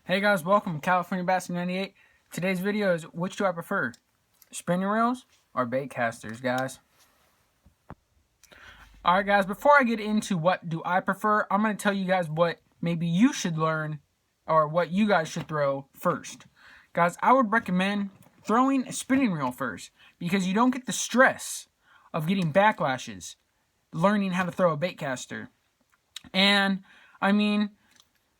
Hey guys, welcome to Californiabassin98. Today's video is which do I prefer, spinning reels or bait casters, guys? Alright guys, before I get into what do I prefer, I'm going to tell you guys what maybe you should learn or what you guys should throw first. Guys, I would recommend throwing a spinning reel first because you don't get the stress of getting backlashes learning how to throw a bait caster. And I mean,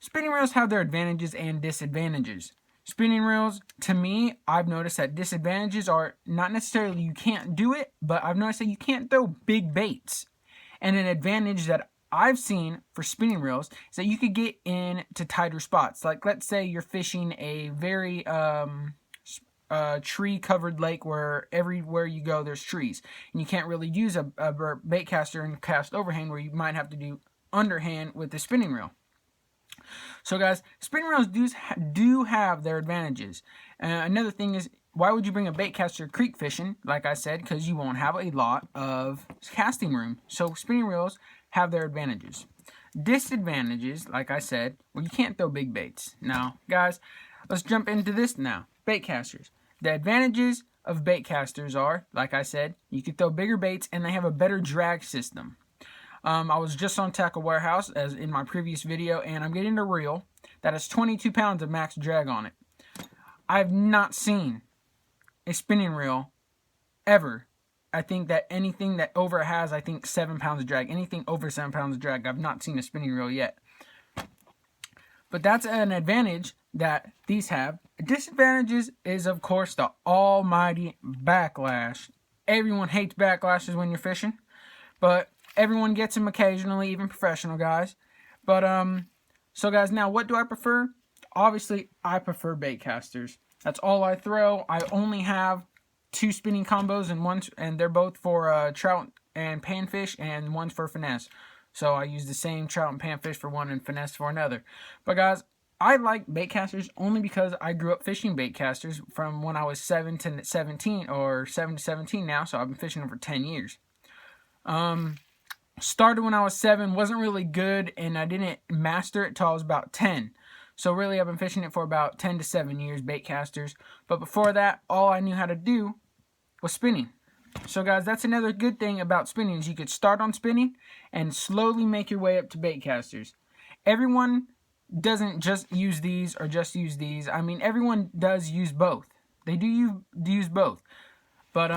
spinning reels have their advantages and disadvantages. Spinning reels, to me, I've noticed that disadvantages are not necessarily you can't do it, but I've noticed that you can't throw big baits. And an advantage that I've seen for spinning reels is that you could get into tighter spots. Like, let's say you're fishing a very tree-covered lake where everywhere you go there's trees. And you can't really use a bait caster and cast overhand where you might have to do underhand with the spinning reel. So guys, spinning reels do have their advantages. Another thing is, why would you bring a bait caster creek fishing? Like I said, because you won't have a lot of casting room. So spinning reels have their advantages. Disadvantages, like I said, well, you can't throw big baits. Now, guys, let's jump into this now. Bait casters. The advantages of bait casters are, like I said, you can throw bigger baits and they have a better drag system. I was just on Tackle Warehouse, as in my previous video, and I'm getting a reel that has 22 pounds of max drag on it. I've not seen a spinning reel ever. I think that anything that over has, 7 pounds of drag. Anything over 7 pounds of drag, I've not seen a spinning reel yet. But that's an advantage that these have. Disadvantages is, of course, the almighty backlash. Everyone hates backlashes when you're fishing, but everyone gets them occasionally, even professional guys. But, so guys, now what do I prefer? Obviously, I prefer bait casters. That's all I throw. I only have 2 spinning combos and they're both for trout and panfish, and one's for finesse. So I use the same trout and panfish for one and finesse for another. But guys, I like bait casters only because I grew up fishing bait casters from when I was 7 to 17, or 7 to 17 now, so I've been fishing them for 10 years. Started when I was 7, wasn't really good, and I didn't master it till I was about 10. So really, I've been fishing it for about 10 to 7 years, bait casters. But before that, all I knew how to do was spinning. So guys, that's another good thing about spinning, is you could start on spinning and slowly make your way up to bait casters. Everyone doesn't just use these or just use these. I mean, everyone does use both. They do use both. But,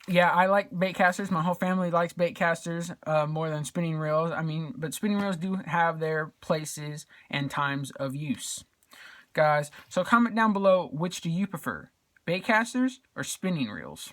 yeah, I like bait casters. My whole family likes bait casters more than spinning reels. I mean, but spinning reels do have their places and times of use. Guys, so comment down below, which do you prefer? Bait casters or spinning reels?